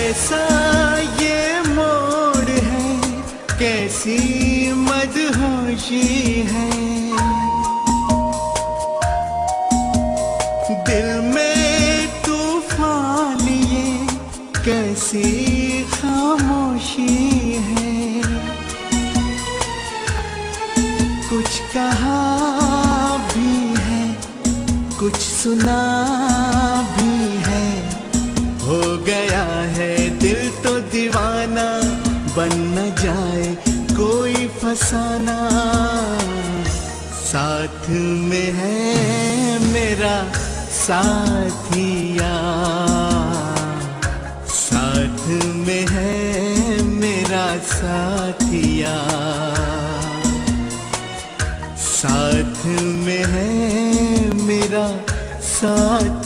कैसा ये मोड़ है, कैसी मदहोशी है। दिल में तूफान ये कैसी खामोशी है। कुछ कहा भी है, कुछ सुना भी है। हो गया है दिल तो दीवाना, बन न जाए कोई फसाना। साथ में है मेरा साथिया, साथ में है मेरा साथिया, साथ में है मेरा साथ।